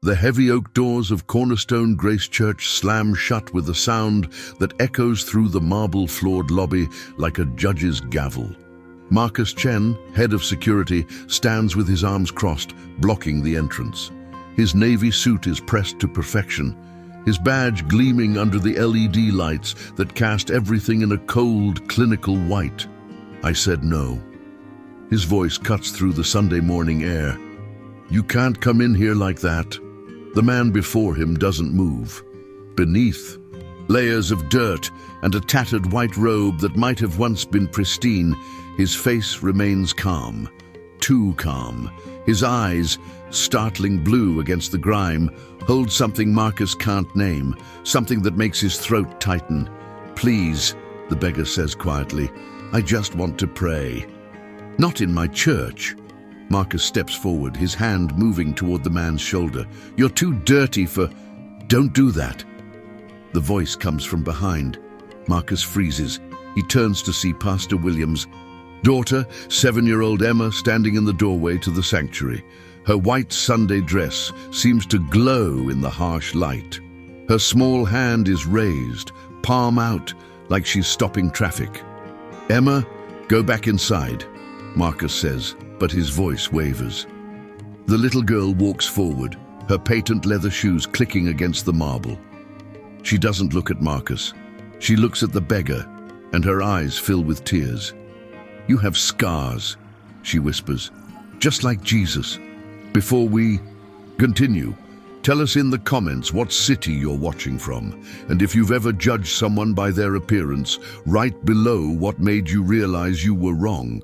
The heavy oak doors of Cornerstone Grace Church slam shut with a sound that echoes through the marble-floored lobby like a judge's gavel. Marcus Chen, head of security, stands with his arms crossed, blocking the entrance. His navy suit is pressed to perfection, his badge gleaming under the LED lights that cast everything in a cold, clinical white. I said no. His voice cuts through the Sunday morning air. "You can't come in here like that." The man before him doesn't move. Beneath, layers of dirt and a tattered white robe that might have once been pristine, his face remains calm. Too calm. His eyes, startling blue against the grime, hold something Marcus can't name, something that makes his throat tighten. "Please," the beggar says quietly, "I just want to pray." "Not in my church." Marcus steps forward, his hand moving toward the man's shoulder. "You're too dirty for—" "Don't do that." The voice comes from behind. Marcus freezes. He turns to see Pastor William's daughter, 7-year-old Emma, standing in the doorway to the sanctuary. Her white Sunday dress seems to glow in the harsh light. Her small hand is raised, palm out, like she's stopping traffic. "Emma, go back inside," Marcus says, but his voice wavers. The little girl walks forward, her patent leather shoes clicking against the marble. She doesn't look at Marcus. She looks at the beggar, and her eyes fill with tears. "You have scars," she whispers, "just like Jesus." Before we continue, tell us in the comments what city you're watching from, and if you've ever judged someone by their appearance, write below what made you realize you were wrong.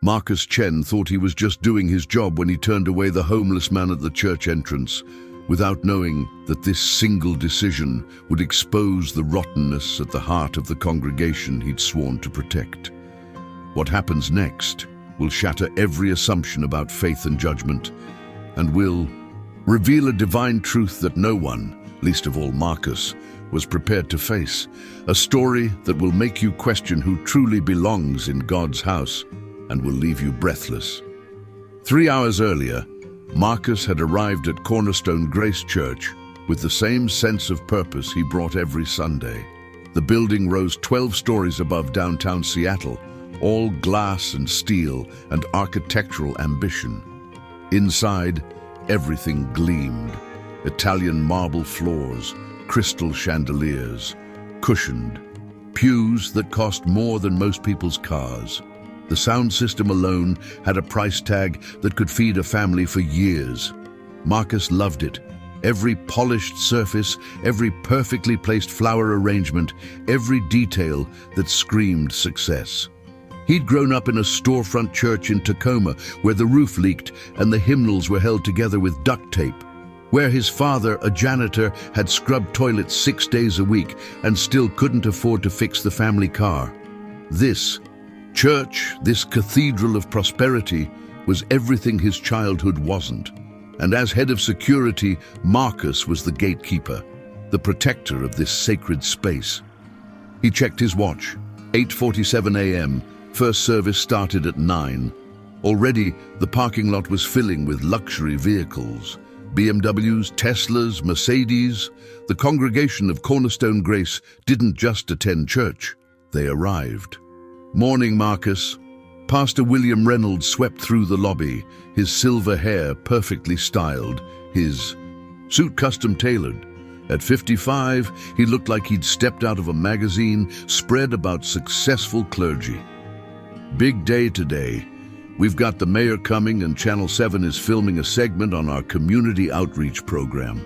Marcus Chen thought he was just doing his job when he turned away the homeless man at the church entrance, without knowing that this single decision would expose the rottenness at the heart of the congregation he'd sworn to protect. What happens next will shatter every assumption about faith and judgment, and will reveal a divine truth that no one, least of all Marcus, was prepared to face. A story that will make you question who truly belongs in God's house and will leave you breathless. 3 hours earlier, Marcus had arrived at Cornerstone Grace Church with the same sense of purpose he brought every Sunday. The building rose 12 stories above downtown Seattle, all glass and steel and architectural ambition. Inside, everything gleamed. Italian marble floors, crystal chandeliers, cushioned, pews that cost more than most people's cars. The sound system alone had a price tag that could feed a family for years. Marcus loved it. Every polished surface, every perfectly placed flower arrangement, every detail that screamed success. He'd grown up in a storefront church in Tacoma where the roof leaked and the hymnals were held together with duct tape, where his father, a janitor, had scrubbed toilets 6 days a week and still couldn't afford to fix the family car. This church, this cathedral of prosperity, was everything his childhood wasn't. And as head of security, Marcus was the gatekeeper, the protector of this sacred space. He checked his watch. 8:47 a.m. First service started at 9. Already, the parking lot was filling with luxury vehicles. BMWs, Teslas, Mercedes. The congregation of Cornerstone Grace didn't just attend church, they arrived. "Morning, Marcus." Pastor William Reynolds swept through the lobby, his silver hair perfectly styled, his suit custom tailored. At 55, he looked like he'd stepped out of a magazine spread about successful clergy. "Big day today. We've got the mayor coming and Channel 7 is filming a segment on our community outreach program."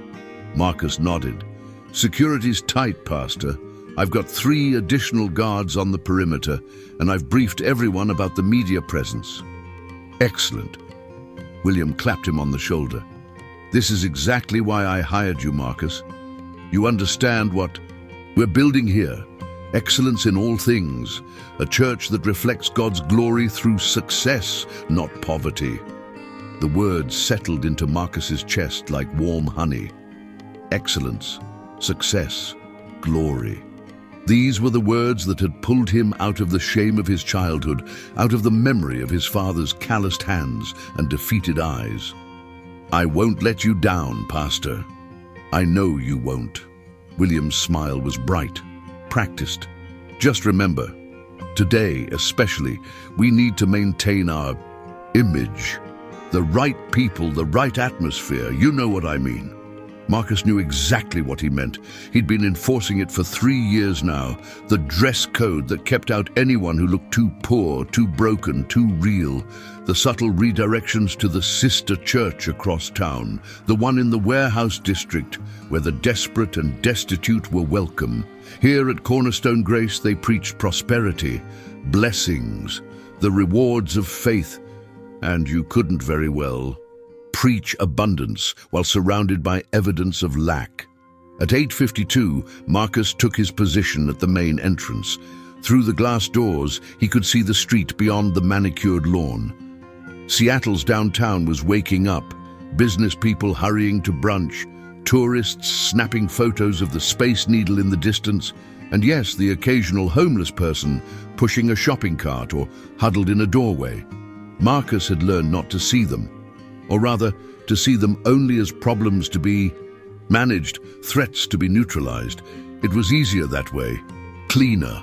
Marcus nodded. "Security's tight, Pastor. I've got 3 additional guards on the perimeter, and I've briefed everyone about the media presence." "Excellent." William clapped him on the shoulder. "This is exactly why I hired you, Marcus. You understand what we're building here. Excellence in all things. A church that reflects God's glory through success, not poverty." The words settled into Marcus's chest like warm honey. Excellence, success, glory. These were the words that had pulled him out of the shame of his childhood, out of the memory of his father's calloused hands and defeated eyes. "I won't let you down, Pastor. I know you won't." William's smile was bright, practiced. "Just remember, today especially, we need to maintain our image. The right people, the right atmosphere, you know what I mean." Marcus knew exactly what he meant. He'd been enforcing it for 3 years now. The dress code that kept out anyone who looked too poor, too broken, too real. The subtle redirections to the sister church across town. The one in the warehouse district, where the desperate and destitute were welcome. Here at Cornerstone Grace, they preached prosperity, blessings, the rewards of faith. And you couldn't very well preach abundance while surrounded by evidence of lack. At 8:52, Marcus took his position at the main entrance. Through the glass doors, he could see the street beyond the manicured lawn. Seattle's downtown was waking up, business people hurrying to brunch, tourists snapping photos of the Space Needle in the distance, and yes, the occasional homeless person pushing a shopping cart or huddled in a doorway. Marcus had learned not to see them, or rather, to see them only as problems to be managed, threats to be neutralized. It was easier that way, cleaner.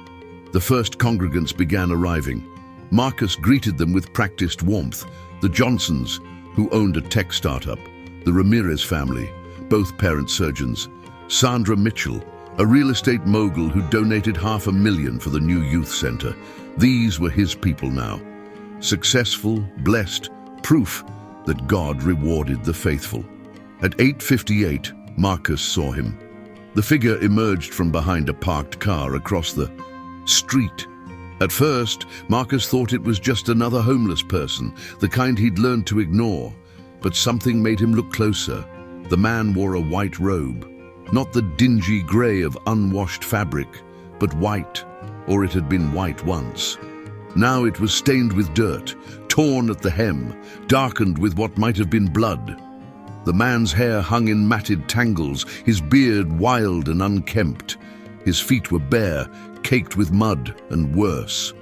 The first congregants began arriving. Marcus greeted them with practiced warmth. The Johnsons, who owned a tech startup, the Ramirez family, both parents surgeons, Sandra Mitchell, a real estate mogul who donated $500,000 for the new youth center. These were his people now. Successful, blessed, proof that God rewarded the faithful. At 8:58, Marcus saw him. The figure emerged from behind a parked car across the street. At first, Marcus thought it was just another homeless person, the kind he'd learned to ignore. But something made him look closer. The man wore a white robe, not the dingy gray of unwashed fabric, but white, or it had been white once. Now it was stained with dirt, torn at the hem, darkened with what might have been blood. The man's hair hung in matted tangles, his beard wild and unkempt. His feet were bare, caked with mud and worse.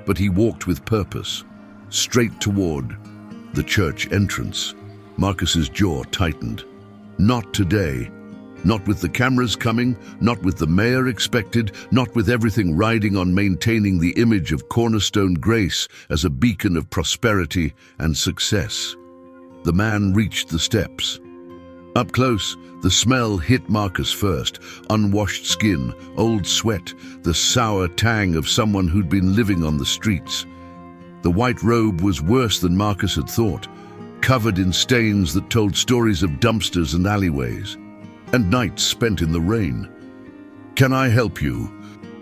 But he walked with purpose, straight toward the church entrance. Marcus's jaw tightened. Not today. Not with the cameras coming, not with the mayor expected, not with everything riding on maintaining the image of Cornerstone Grace as a beacon of prosperity and success. The man reached the steps. Up close, the smell hit Marcus first. Unwashed skin, old sweat, the sour tang of someone who'd been living on the streets. The white robe was worse than Marcus had thought, covered in stains that told stories of dumpsters and alleyways, and nights spent in the rain. "Can I help you?"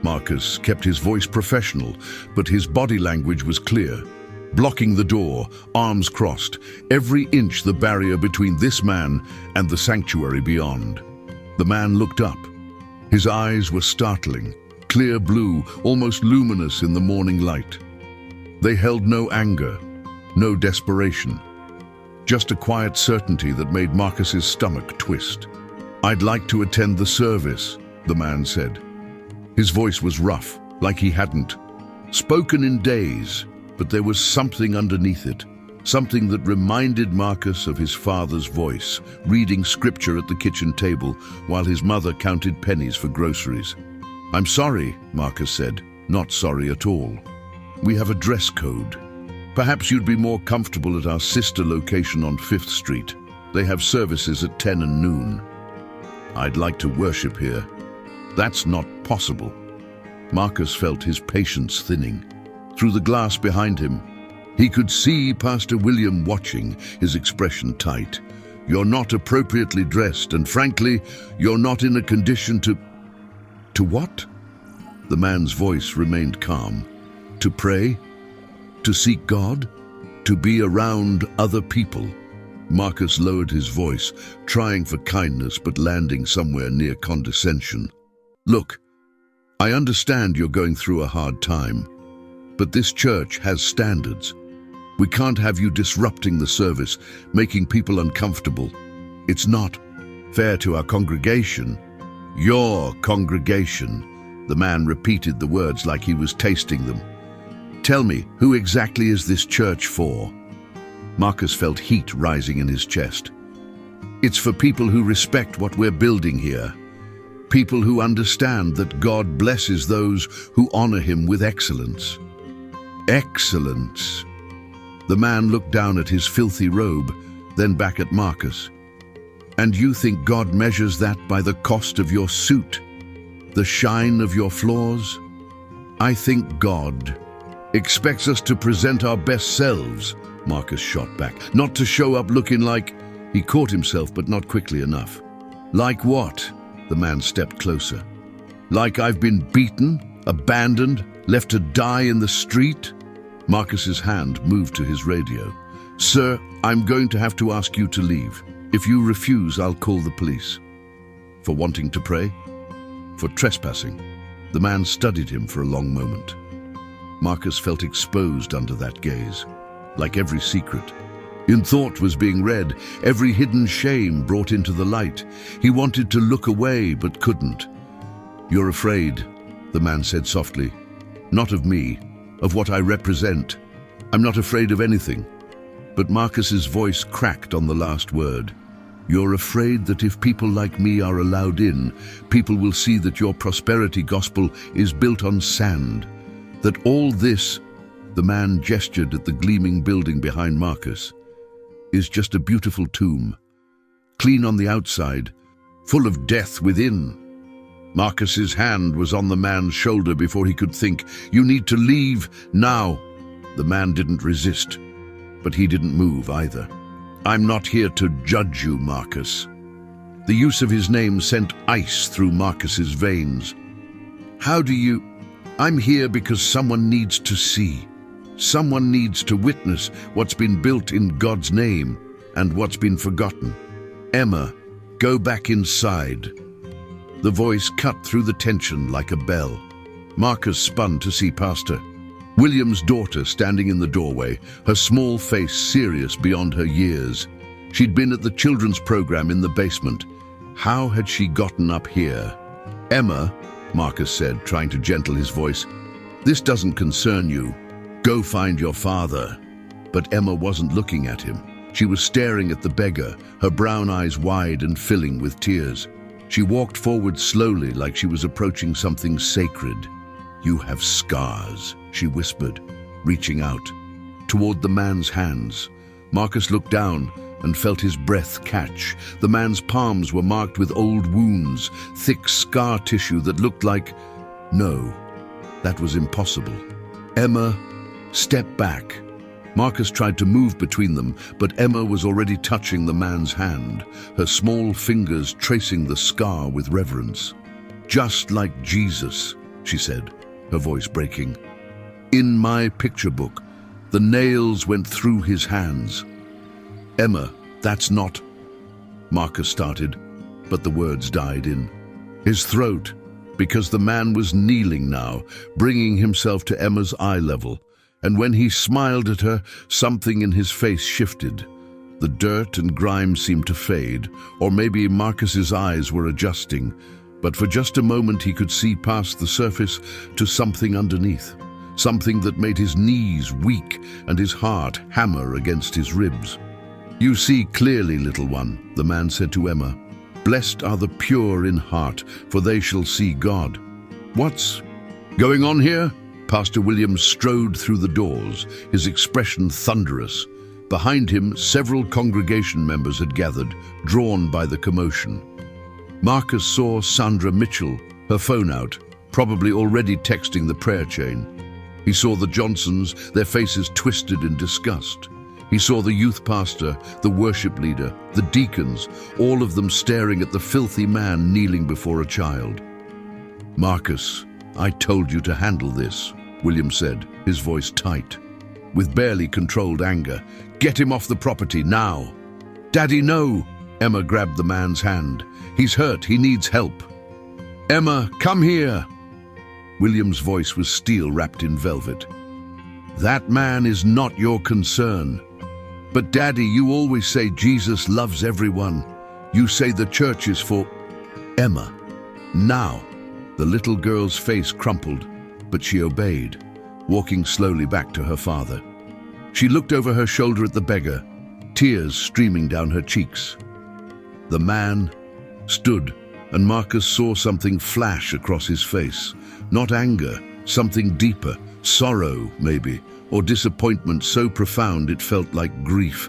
Marcus kept his voice professional, but his body language was clear. Blocking the door, arms crossed, every inch the barrier between this man and the sanctuary beyond. The man looked up. His eyes were startling, clear blue, almost luminous in the morning light. They held no anger, no desperation, just a quiet certainty that made Marcus's stomach twist. "I'd like to attend the service," the man said. His voice was rough, like he hadn't spoken in days, but there was something underneath it, something that reminded Marcus of his father's voice, reading scripture at the kitchen table while his mother counted pennies for groceries. "I'm sorry," Marcus said, "not sorry at all. We have a dress code. Perhaps you'd be more comfortable at our sister location on 5th Street. They have services at 10 and noon. I'd like to worship here." "That's not possible." Marcus felt his patience thinning. Through the glass behind him, he could see Pastor William watching, his expression tight. "You're not appropriately dressed, and frankly, you're not in a condition to..." "To what?" The man's voice remained calm. "To pray? To seek God? To be around other people?" Marcus lowered his voice, trying for kindness but landing somewhere near condescension. "Look, I understand you're going through a hard time, but this church has standards. We can't have you disrupting the service, making people uncomfortable. It's not fair to our congregation." "Your congregation," the man repeated the words like he was tasting them. "Tell me, who exactly is this church for?" Marcus felt heat rising in his chest. It's for people who respect what we're building here. People who understand that God blesses those who honor him with excellence. Excellence. The man looked down at his filthy robe, then back at Marcus. And you think God measures that by the cost of your suit, the shine of your flaws? I think God expects us to present our best selves, Marcus shot back. Not to show up looking like... He caught himself, but not quickly enough. Like what? The man stepped closer. Like I've been beaten, abandoned, left to die in the street? Marcus's hand moved to his radio. Sir, I'm going to have to ask you to leave. If you refuse, I'll call the police. For wanting to pray? For trespassing? The man studied him for a long moment. Marcus felt exposed under that gaze, like every secret in thought was being read, every hidden shame brought into the light. He wanted to look away, but couldn't. You're afraid, the man said softly. Not of me, of what I represent. I'm not afraid of anything. But Marcus's voice cracked on the last word. You're afraid that if people like me are allowed in, people will see that your prosperity gospel is built on sand. That all this, the man gestured at the gleaming building behind Marcus, is just a beautiful tomb, clean on the outside, full of death within. Marcus's hand was on the man's shoulder before he could think. You need to leave now. The man didn't resist, but he didn't move either. I'm not here to judge you, Marcus. The use of his name sent ice through Marcus's veins. How do you... I'm here because someone needs to see. Someone needs to witness what's been built in God's name and what's been forgotten. Emma, go back inside. The voice cut through the tension like a bell. Marcus spun to see Pastor William's daughter standing in the doorway, her small face serious beyond her years. She'd been at the children's program in the basement. How had she gotten up here? Emma, Marcus said, trying to gentle his voice, this doesn't concern you. Go find your father. But Emma wasn't looking at him. She was staring at the beggar, her brown eyes wide and filling with tears. She walked forward slowly like she was approaching something sacred. You have scars, she whispered, reaching out. Toward the man's hands. Marcus looked down and felt his breath catch. The man's palms were marked with old wounds, thick scar tissue that looked like... No, that was impossible. Emma, step back. Marcus tried to move between them, but Emma was already touching the man's hand, her small fingers tracing the scar with reverence. Just like Jesus, she said, her voice breaking. In my picture book, the nails went through his hands. Emma, that's not... Marcus started, but the words died in his throat, because the man was kneeling now, bringing himself to Emma's eye level. And when he smiled at her, something in his face shifted. The dirt and grime seemed to fade, or maybe Marcus's eyes were adjusting, but for just a moment he could see past the surface to something underneath, something that made his knees weak and his heart hammer against his ribs. You see clearly, little one, the man said to Emma. Blessed are the pure in heart, for they shall see God. What's going on here? Pastor William strode through the doors, his expression thunderous. Behind him, several congregation members had gathered, drawn by the commotion. Marcus saw Sandra Mitchell, her phone out, probably already texting the prayer chain. He saw the Johnsons, their faces twisted in disgust. He saw the youth pastor, the worship leader, the deacons, all of them staring at the filthy man kneeling before a child. Marcus, I told you to handle this, William said, his voice tight, with barely controlled anger. Get him off the property now. Daddy, no! Emma grabbed the man's hand. He's hurt, he needs help. Emma, come here! William's voice was steel wrapped in velvet. That man is not your concern. But Daddy, you always say Jesus loves everyone. You say the church is for... Emma, now. The little girl's face crumpled, but she obeyed, walking slowly back to her father. She looked over her shoulder at the beggar, tears streaming down her cheeks. The man stood, and Marcus saw something flash across his face. Not anger, something deeper, sorrow maybe, or disappointment so profound it felt like grief.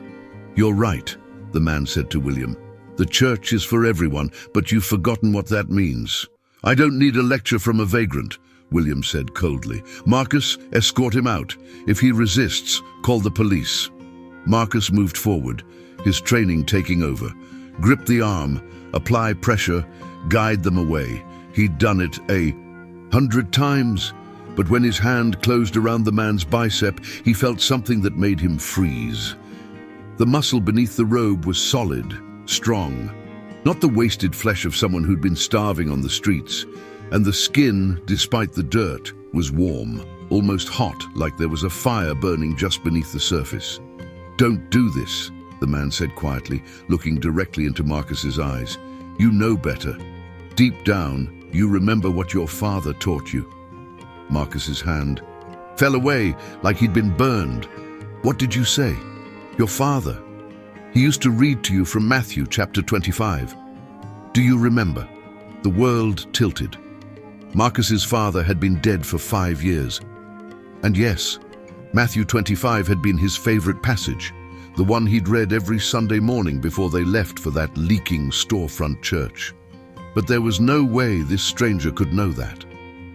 "You're right," the man said to William. "The church is for everyone, but you've forgotten what that means." "I don't need a lecture from a vagrant," William said coldly. "Marcus, escort him out. If he resists, call the police." Marcus moved forward, his training taking over. Grip the arm, apply pressure, guide them away. He'd done it 100 times, but when his hand closed around the man's bicep, he felt something that made him freeze. The muscle beneath the robe was solid, strong, not the wasted flesh of someone who'd been starving on the streets, and the skin, despite the dirt, was warm, almost hot, like there was a fire burning just beneath the surface. "Don't do this," the man said quietly, looking directly into Marcus's eyes. "You know better. Deep down, you remember what your father taught you." Marcus's hand fell away like he'd been burned. "What did you say?" "Your father. He used to read to you from Matthew chapter 25. Do you remember?" The world tilted. Marcus's father had been dead for 5 years. And yes, Matthew 25 had been his favorite passage, the one he'd read every Sunday morning before they left for that leaking storefront church. But there was no way this stranger could know that.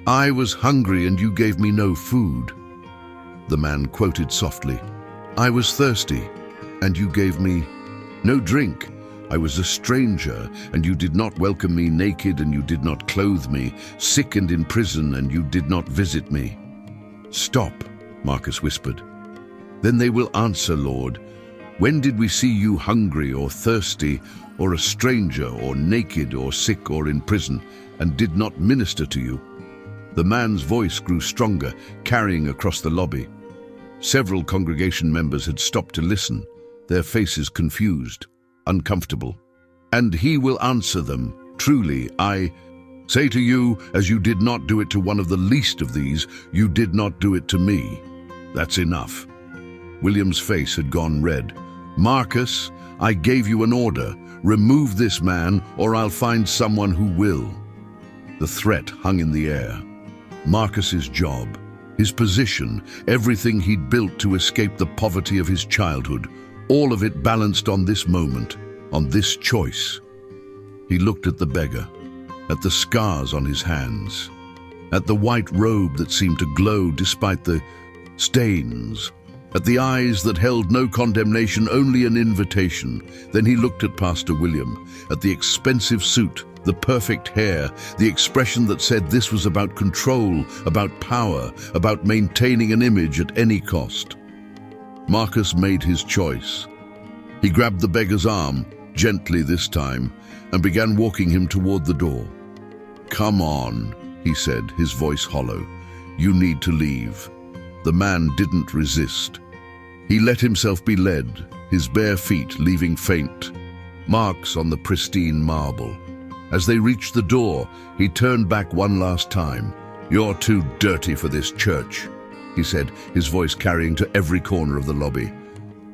"I was hungry and you gave me no food," the man quoted softly. "I was thirsty and you gave me no drink. I was a stranger and you did not welcome me, naked and you did not clothe me, sick and in prison and you did not visit me." "Stop," Marcus whispered. "Then they will answer, Lord, when did we see you hungry or thirsty or a stranger or naked or sick or in prison and did not minister to you?" The man's voice grew stronger, carrying across the lobby. Several congregation members had stopped to listen, their faces confused, uncomfortable. "And he will answer them, truly, I say to you, as you did not do it to one of the least of these, you did not do it to me." "That's enough." William's face had gone red. "Marcus, I gave you an order. Remove this man, or I'll find someone who will." The threat hung in the air. Marcus's job, his position, everything he'd built to escape the poverty of his childhood, all of it balanced on this moment, on this choice. He looked at the beggar, at the scars on his hands, at the white robe that seemed to glow despite the stains, at the eyes that held no condemnation, only an invitation. Then he looked at Pastor William, at the expensive suit, the perfect hair, the expression that said this was about control, about power, about maintaining an image at any cost. Marcus made his choice. He grabbed the beggar's arm, gently this time, and began walking him toward the door. "Come on," he said, his voice hollow. "You need to leave." The man didn't resist. He let himself be led, his bare feet leaving faint marks on the pristine marble. As they reached the door, he turned back one last time. "You're too dirty for this church," he said, his voice carrying to every corner of the lobby.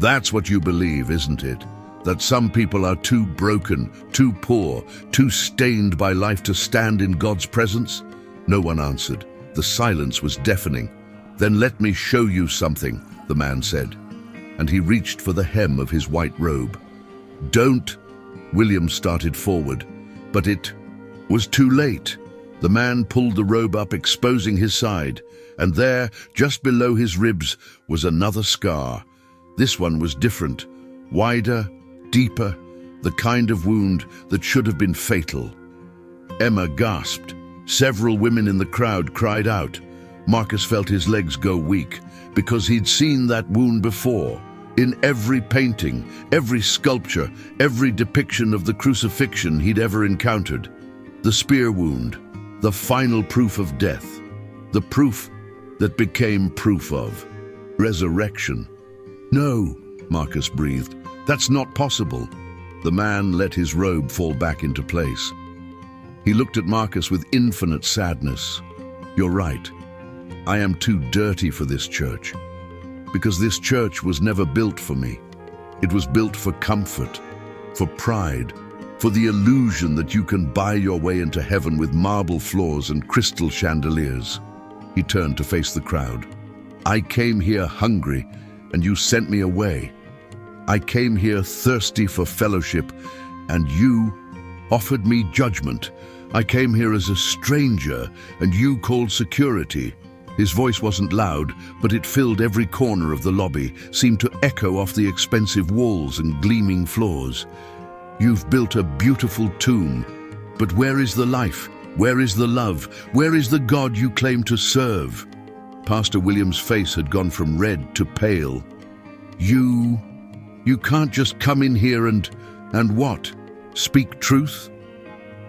"That's what you believe, isn't it? That some people are too broken, too poor, too stained by life to stand in God's presence?" No one answered. The silence was deafening. "Then let me show you something," the man said, and he reached for the hem of his white robe. "Don't," William started forward, but it was too late. The man pulled the robe up, exposing his side, and there, just below his ribs, was another scar. This one was different, wider, deeper, the kind of wound that should have been fatal. Emma gasped. Several women in the crowd cried out. Marcus felt his legs go weak, because he'd seen that wound before. In every painting, every sculpture, every depiction of the crucifixion he'd ever encountered. The spear wound, the final proof of death, the proof that became proof of resurrection. "No," Marcus breathed. "That's not possible." The man let his robe fall back into place. He looked at Marcus with infinite sadness. "You're right. I am too dirty for this church. Because this church was never built for me. It was built for comfort, for pride, for the illusion that you can buy your way into heaven with marble floors and crystal chandeliers. He turned to face the crowd. I came here hungry, and you sent me away. I came here thirsty for fellowship, and you offered me judgment. I came here as a stranger, and you called security. His voice wasn't loud, but it filled every corner of the lobby, seemed to echo off the expensive walls and gleaming floors. You've built a beautiful tomb, but where is the life? Where is the love? Where is the God you claim to serve? Pastor William's face had gone from red to pale. You can't just come in here and what? Speak truth?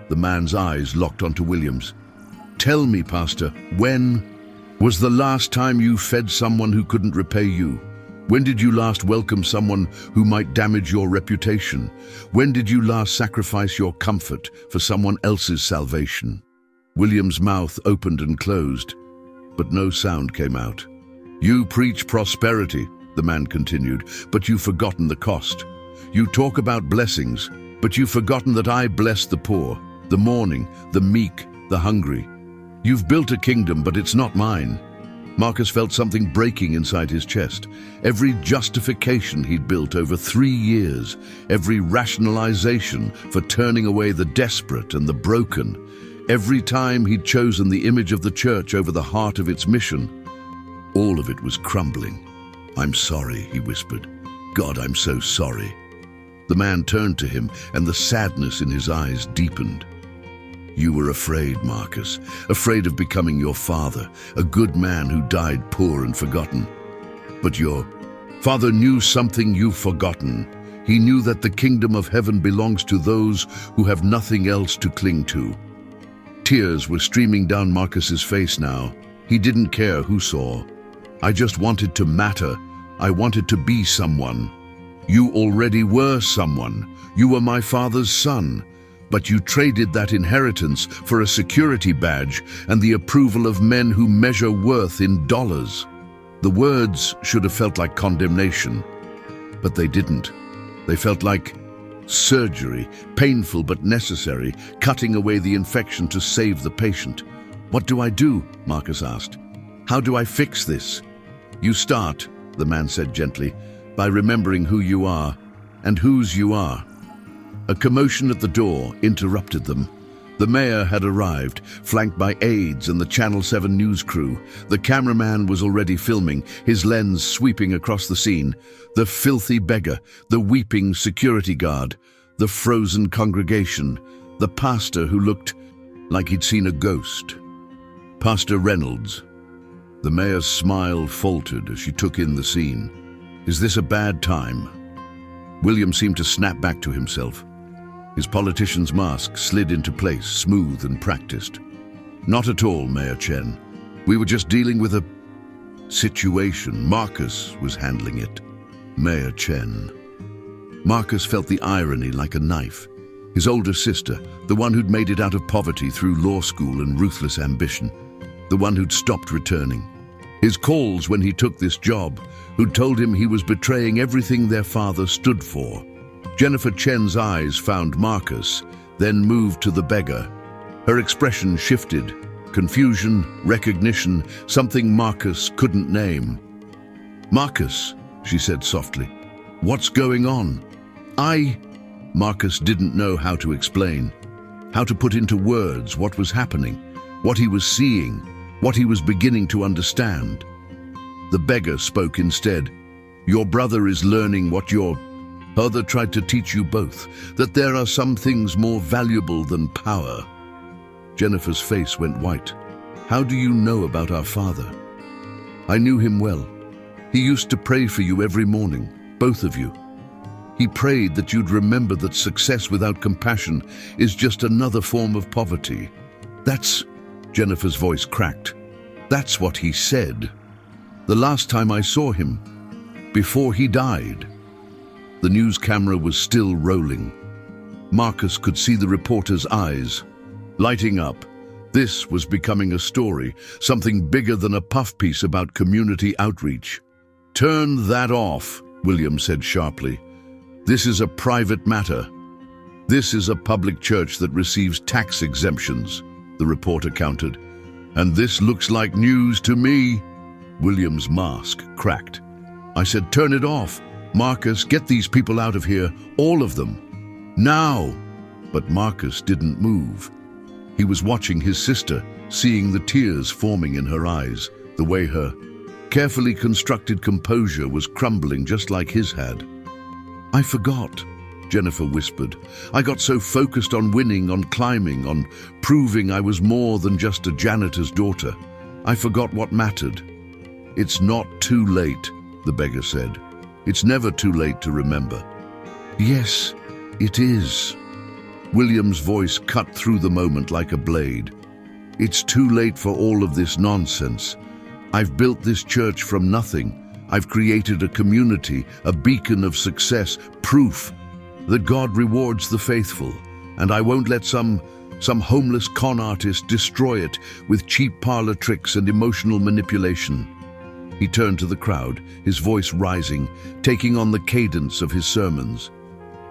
The man's eyes locked onto William's. Tell me, Pastor, when was the last time you fed someone who couldn't repay you? When did you last welcome someone who might damage your reputation? When did you last sacrifice your comfort for someone else's salvation? William's mouth opened and closed, but no sound came out. You preach prosperity, the man continued, but you've forgotten the cost. You talk about blessings, but you've forgotten that I bless the poor, the mourning, the meek, the hungry. You've built a kingdom, but it's not mine. Marcus felt something breaking inside his chest. Every justification he'd built over 3 years, every rationalization for turning away the desperate and the broken, every time he'd chosen the image of the church over the heart of its mission, all of it was crumbling. I'm sorry, he whispered. God, I'm so sorry. The man turned to him, and the sadness in his eyes deepened. You were afraid, Marcus, afraid of becoming your father, a good man who died poor and forgotten. But your father knew something you've forgotten. He knew that the kingdom of heaven belongs to those who have nothing else to cling to. Tears were streaming down Marcus's face now. He didn't care who saw. I just wanted to matter. I wanted to be someone. You already were someone. You were my father's son. But you traded that inheritance for a security badge and the approval of men who measure worth in dollars. The words should have felt like condemnation, but they didn't. They felt like surgery, painful but necessary, cutting away the infection to save the patient. What do I do? Marcus asked. How do I fix this? You start, the man said gently, by remembering who you are and whose you are. A commotion at the door interrupted them. The mayor had arrived, flanked by aides and the Channel 7 news crew. The cameraman was already filming, his lens sweeping across the scene. The filthy beggar, the weeping security guard, the frozen congregation, the pastor who looked like he'd seen a ghost. Pastor Reynolds. The mayor's smile faltered as she took in the scene. Is this a bad time? William seemed to snap back to himself. His politician's mask slid into place, smooth and practiced. Not at all, Mayor Chen. We were just dealing with a situation. Marcus was handling it. Mayor Chen. Marcus felt the irony like a knife. His older sister, the one who'd made it out of poverty through law school and ruthless ambition, the one who'd stopped returning. His calls when he took this job, who'd told him he was betraying everything their father stood for. Jennifer Chen's eyes found Marcus, then moved to the beggar. Her expression shifted. Confusion, recognition, something Marcus couldn't name. Marcus, she said softly, what's going on? Marcus didn't know how to explain, how to put into words what was happening, what he was seeing, what he was beginning to understand. The beggar spoke instead. Your brother is learning what your father tried to teach you both, that there are some things more valuable than power. Jennifer's face went white. How do you know about our father? I knew him well. He used to pray for you every morning, both of you. He prayed that you'd remember that success without compassion is just another form of poverty. That's, Jennifer's voice cracked. That's what he said. The last time I saw him, before he died. The news camera was still rolling. Marcus could see the reporter's eyes, lighting up. This was becoming a story, something bigger than a puff piece about community outreach. "Turn that off," William said sharply. "This is a private matter. This is a public church that receives tax exemptions," the reporter countered. "And this looks like news to me." William's mask cracked. "I said, turn it off. Marcus, get these people out of here, all of them. Now!" But Marcus didn't move. He was watching his sister, seeing the tears forming in her eyes, the way her carefully constructed composure was crumbling just like his had. "I forgot," Jennifer whispered. "I got so focused on winning, on climbing, on proving I was more than just a janitor's daughter. I forgot what mattered." "It's not too late," the beggar said. "It's never too late to remember." "Yes, it is." William's voice cut through the moment like a blade. "It's too late for all of this nonsense. I've built this church from nothing. I've created a community, a beacon of success, proof that God rewards the faithful, and I won't let some homeless con artist destroy it with cheap parlor tricks and emotional manipulation." He turned to the crowd, his voice rising, taking on the cadence of his sermons.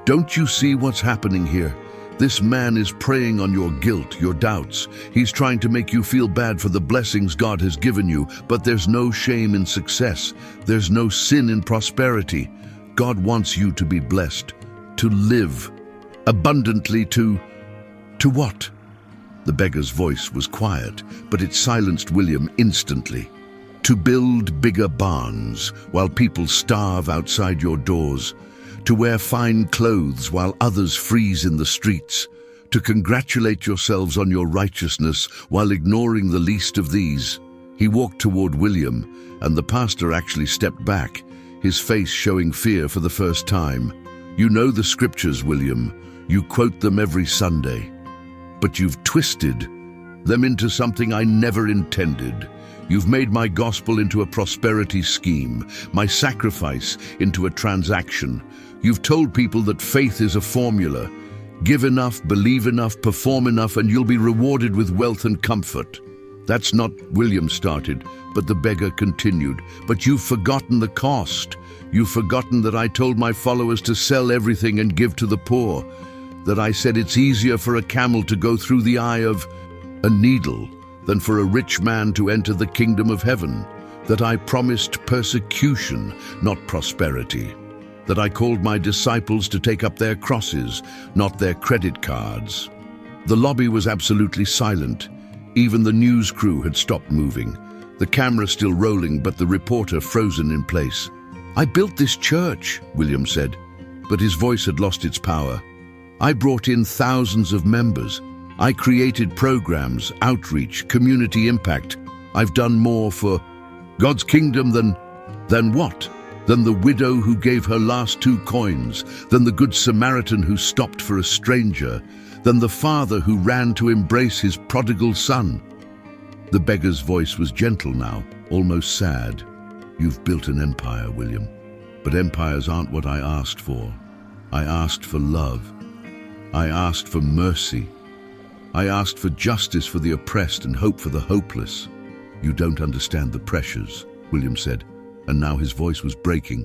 "Don't you see what's happening here? This man is preying on your guilt, your doubts. He's trying to make you feel bad for the blessings God has given you, but there's no shame in success. There's no sin in prosperity. God wants you to be blessed, to live abundantly, to what?" The beggar's voice was quiet, but it silenced William instantly. "To build bigger barns while people starve outside your doors. To wear fine clothes while others freeze in the streets. To congratulate yourselves on your righteousness while ignoring the least of these." He walked toward William, and the pastor actually stepped back, his face showing fear for the first time. "You know the scriptures, William. You quote them every Sunday. But you've twisted them into something I never intended. You've made my gospel into a prosperity scheme, my sacrifice into a transaction. You've told people that faith is a formula. Give enough, believe enough, perform enough, and you'll be rewarded with wealth and comfort. That's not," William started, but the beggar continued. "But you've forgotten the cost. You've forgotten that I told my followers to sell everything and give to the poor. That I said it's easier for a camel to go through the eye of a needle than for a rich man to enter the kingdom of heaven. That I promised persecution, not prosperity. That I called my disciples to take up their crosses, not their credit cards." The lobby was absolutely silent. Even the news crew had stopped moving. The camera still rolling, but the reporter frozen in place. "I built this church," William said, but his voice had lost its power. "I brought in thousands of members. I created programs, outreach, community impact. I've done more for God's kingdom than what? Than the widow who gave her last 2 coins, than the good Samaritan who stopped for a stranger, than the father who ran to embrace his prodigal son." The beggar's voice was gentle now, almost sad. "You've built an empire, William, but empires aren't what I asked for. I asked for love. I asked for mercy. I asked for justice for the oppressed and hope for the hopeless." "You don't understand the pressures," William said, and now his voice was breaking.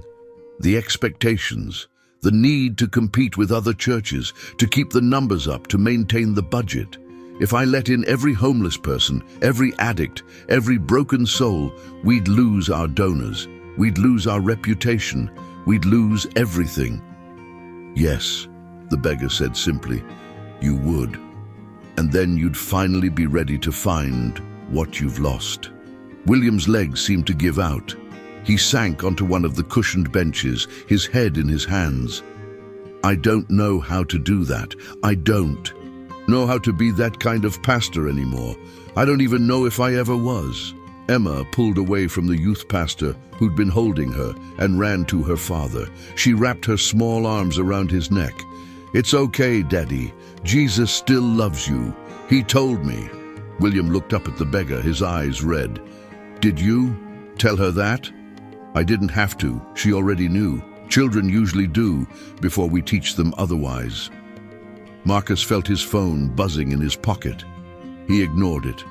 "The expectations, the need to compete with other churches, to keep the numbers up, to maintain the budget. If I let in every homeless person, every addict, every broken soul, we'd lose our donors. We'd lose our reputation. We'd lose everything." "Yes," the beggar said simply, "you would. And then you'd finally be ready to find what you've lost." William's legs seemed to give out. He sank onto one of the cushioned benches, his head in his hands. "I don't know how to do that. I don't know how to be that kind of pastor anymore. I don't even know if I ever was." Emma pulled away from the youth pastor who'd been holding her and ran to her father. She wrapped her small arms around his neck. "It's okay, Daddy. Jesus still loves you. He told me." William looked up at the beggar, his eyes red. "Did you tell her that?" "I didn't have to. She already knew. Children usually do before we teach them otherwise." Marcus felt his phone buzzing in his pocket. He ignored it.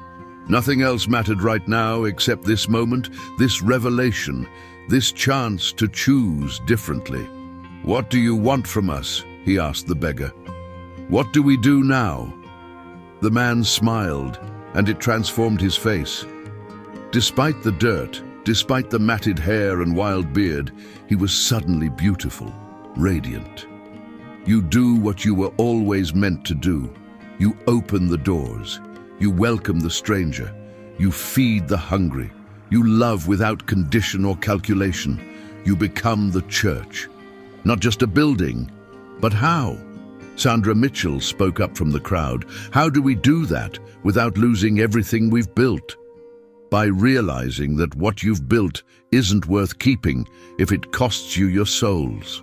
Nothing else mattered right now except this moment, this revelation. this chance to choose differently. "What do you want from us?" he asked the beggar. "What do we do now?" The man smiled, and it transformed his face. Despite the dirt, despite the matted hair and wild beard, he was suddenly beautiful, radiant. "You do what you were always meant to do. You open the doors. You welcome the stranger. You feed the hungry. You love without condition or calculation. You become the church. Not just a building, but how?" Sandra Mitchell spoke up from the crowd. "How do we do that without losing everything we've built?" "By realizing that what you've built isn't worth keeping if it costs you your souls."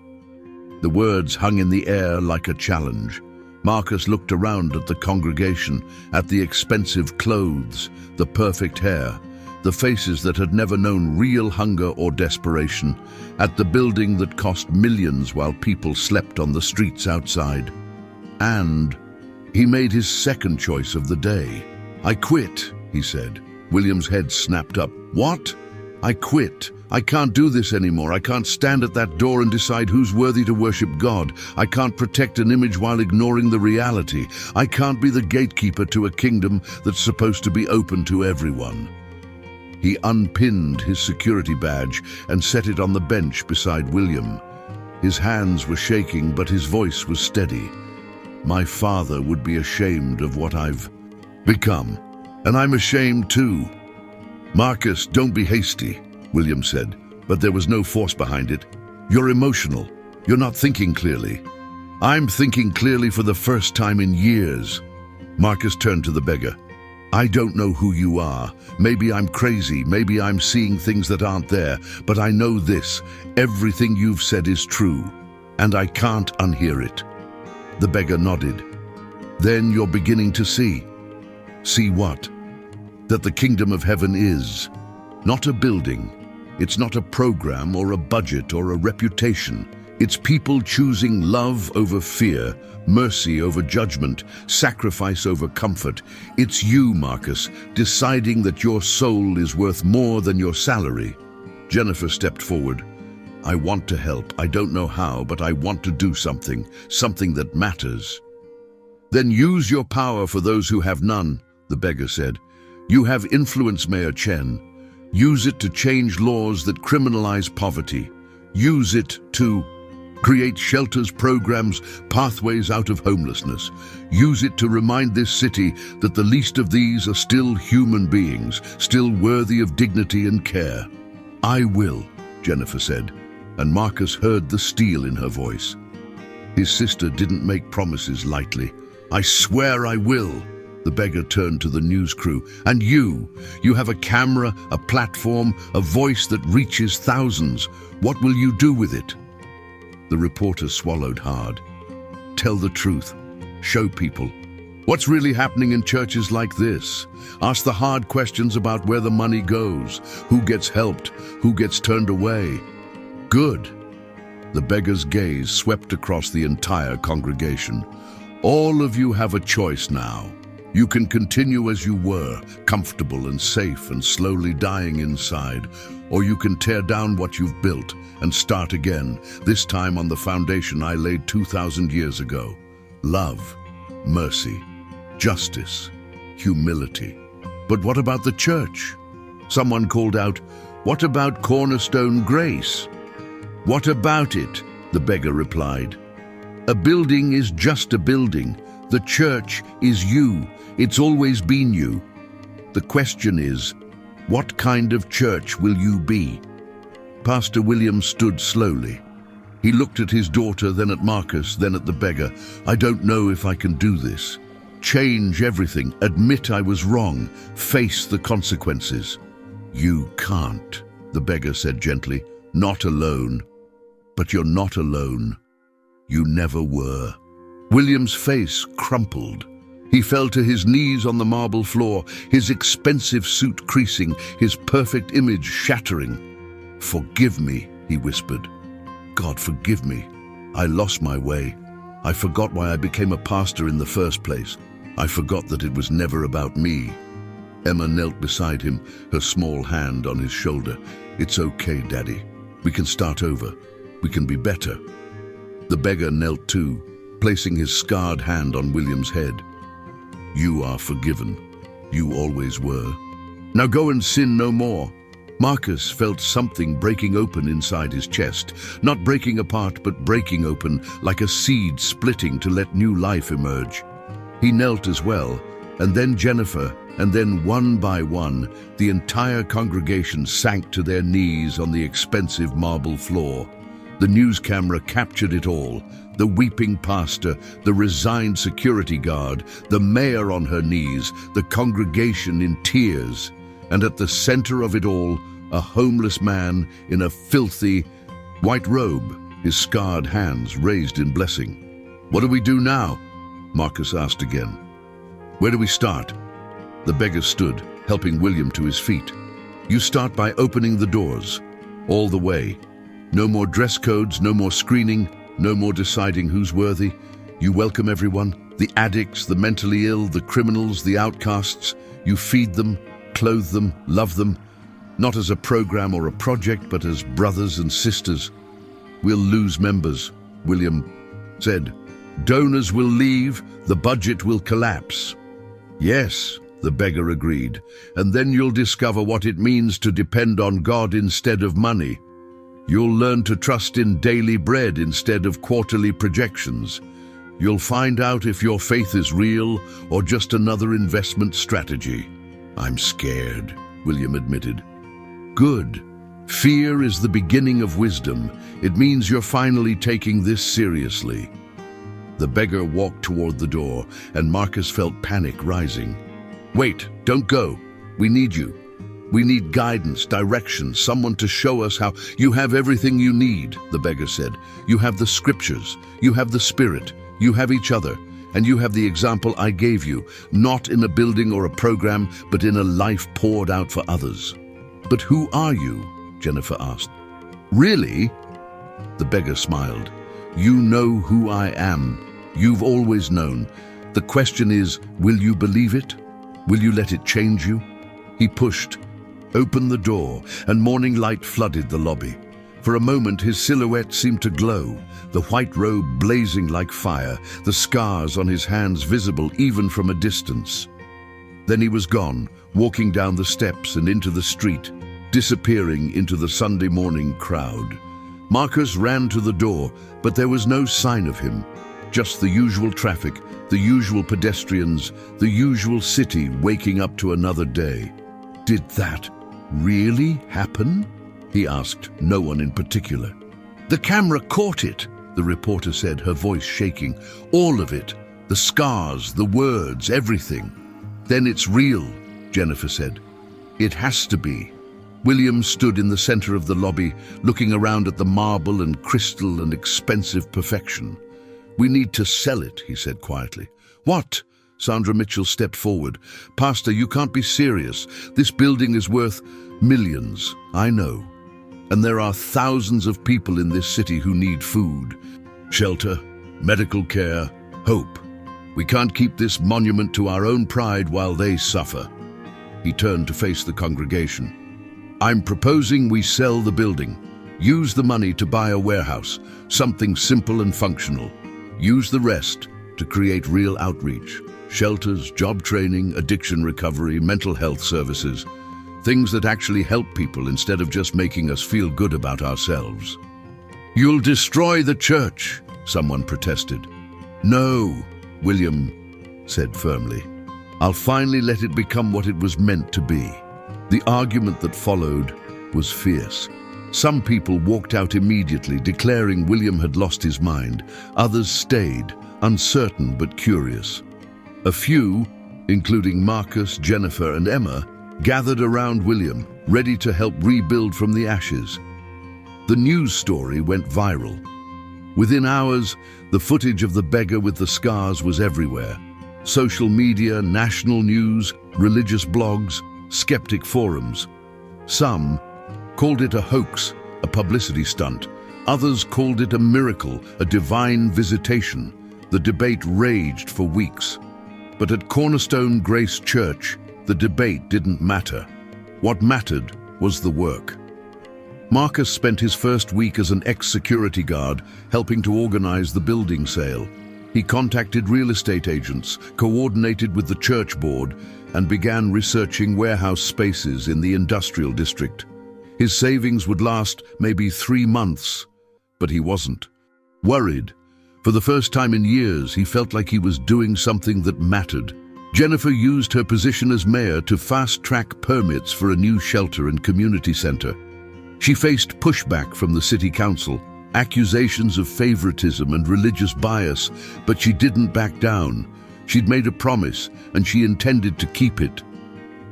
The words hung in the air like a challenge. Marcus looked around at the congregation, at the expensive clothes, the perfect hair, the faces that had never known real hunger or desperation, at the building that cost millions while people slept on the streets outside. And he made his second choice of the day. "I quit," he said. William's head snapped up. "What?" "I quit. I can't do this anymore. I can't stand at that door and decide who's worthy to worship God. I can't protect an image while ignoring the reality. I can't be the gatekeeper to a kingdom that's supposed to be open to everyone." He unpinned his security badge and set it on the bench beside William. His hands were shaking, but his voice was steady. "My father would be ashamed of what I've become, and I'm ashamed too." "Marcus, don't be hasty," William said, but there was no force behind it. "You're emotional. You're not thinking clearly." "I'm thinking clearly for the first time in years." Marcus turned to the beggar. "I don't know who you are. Maybe I'm crazy. Maybe I'm seeing things that aren't there. But I know this. Everything you've said is true, and I can't unhear it." The beggar nodded. "Then you're beginning to see." "See what?" "That the kingdom of heaven is not a building. It's not a program or a budget or a reputation. It's people choosing love over fear, mercy over judgment, sacrifice over comfort. It's you, Marcus, deciding that your soul is worth more than your salary." Jennifer stepped forward. "I want to help. I don't know how, but I want to do something that matters." "Then use your power for those who have none," the beggar said. "You have influence, Mayor Chen. Use it to change laws that criminalize poverty. Use it to create shelters, programs, pathways out of homelessness. Use it to remind this city that the least of these are still human beings, still worthy of dignity and care." "I will," Jennifer said, and Marcus heard the steel in her voice. His sister didn't make promises lightly. "I swear I will." The beggar turned to the news crew. "And you have a camera, a platform, a voice that reaches thousands. What will you do with it?" The reporter swallowed hard. "Tell the truth. Show people what's really happening in churches like this. Ask the hard questions about where the money goes, who gets helped, who gets turned away." "Good." The beggar's gaze swept across the entire congregation. "All of you have a choice now. You can continue as you were, comfortable and safe and slowly dying inside, or you can tear down what you've built and start again, this time on the foundation I laid 2,000 years ago. Love, mercy, justice, humility." "But what about the church?" Someone called out. "What about Cornerstone Grace?" "What about it?" the beggar replied. "A building is just a building. The church is you. It's always been you. The question is, what kind of church will you be?" Pastor William stood slowly. He looked at his daughter, then at Marcus, then at the beggar. "I don't know if I can do this. Change everything, admit I was wrong, face the consequences." "You can't," the beggar said gently. "Not alone. But you're not alone. You never were." William's face crumpled. He fell to his knees on the marble floor, his expensive suit creasing, his perfect image shattering. "Forgive me," he whispered. "God, forgive me. I lost my way. I forgot why I became a pastor in the first place. I forgot that it was never about me." Emma knelt beside him, her small hand on his shoulder. "It's okay, Daddy. We can start over. We can be better. The beggar knelt too, placing his scarred hand on William's head. You are forgiven. You always were. Now go and sin no more. Marcus felt something breaking open inside his chest, not breaking apart, but breaking open like a seed splitting to let new life emerge. He knelt as well, and then Jennifer, and then one by one, the entire congregation sank to their knees on the expensive marble floor. The news camera captured it all. The weeping pastor, the resigned security guard, the mayor on her knees, the congregation in tears. And at the center of it all, a homeless man in a filthy white robe, his scarred hands raised in blessing. What do we do now? Marcus asked again. Where do we start? The beggar stood, helping William to his feet. You start by opening the doors, all the way. No more dress codes, no more screening, no more deciding who's worthy. You welcome everyone, the addicts, the mentally ill, the criminals, the outcasts. You feed them, clothe them, love them, not as a program or a project, but as brothers and sisters. We'll lose members, William said. Donors will leave, the budget will collapse. Yes, the beggar agreed, and then you'll discover what it means to depend on God instead of money. You'll learn to trust in daily bread instead of quarterly projections. You'll find out if your faith is real or just another investment strategy. I'm scared, William admitted. Good. Fear is the beginning of wisdom. It means you're finally taking this seriously. The beggar walked toward the door, and Marcus felt panic rising. Wait, don't go. We need you. We need guidance, direction, someone to show us how. You have everything you need, the beggar said. You have the scriptures, you have the Spirit, you have each other, and you have the example I gave you, not in a building or a program, but in a life poured out for others. But who are you? Jennifer asked. Really? The beggar smiled. You know who I am. You've always known. The question is, will you believe it? Will you let it change you? He pushed, opened the door, and morning light flooded the lobby. For a moment, his silhouette seemed to glow, the white robe blazing like fire, the scars on his hands visible even from a distance. Then he was gone, walking down the steps and into the street, disappearing into the Sunday morning crowd. Marcus ran to the door, but there was no sign of him. Just the usual traffic, the usual pedestrians, the usual city waking up to another day. Did that really happen? He asked, no one in particular. The camera caught it, the reporter said, her voice shaking. All of it, the scars, the words, everything. Then it's real, Jennifer said. It has to be. William stood in the center of the lobby, looking around at the marble and crystal and expensive perfection. We need to sell it, he said quietly. What? Sandra Mitchell stepped forward. Pastor, you can't be serious. This building is worth millions, I know. And there are thousands of people in this city who need food, shelter, medical care, hope. We can't keep this monument to our own pride while they suffer. He turned to face the congregation. I'm proposing we sell the building. Use the money to buy a warehouse, something simple and functional. Use the rest to create real outreach, shelters, job training, addiction recovery, mental health services, things that actually help people instead of just making us feel good about ourselves. You'll destroy the church, someone protested. No, William said firmly. I'll finally let it become what it was meant to be. The argument that followed was fierce. Some people walked out immediately, declaring William had lost his mind. Others stayed, uncertain but curious. A few, including Marcus, Jennifer, and Emma, gathered around William, ready to help rebuild from the ashes. The news story went viral. Within hours, the footage of the beggar with the scars was everywhere. Social media, national news, religious blogs, skeptic forums. Some called it a hoax, a publicity stunt. Others called it a miracle, a divine visitation. The debate raged for weeks. But at Cornerstone Grace Church, the debate didn't matter. What mattered was the work. Marcus spent his first week as an ex-security guard, helping to organize the building sale. He contacted real estate agents, coordinated with the church board, and began researching warehouse spaces in the industrial district. His savings would last maybe 3 months, but he wasn't. Worried. For the first time in years, he felt like he was doing something that mattered. Jennifer used her position as mayor to fast-track permits for a new shelter and community center. She faced pushback from the city council, accusations of favoritism and religious bias, but she didn't back down. She'd made a promise, and she intended to keep it.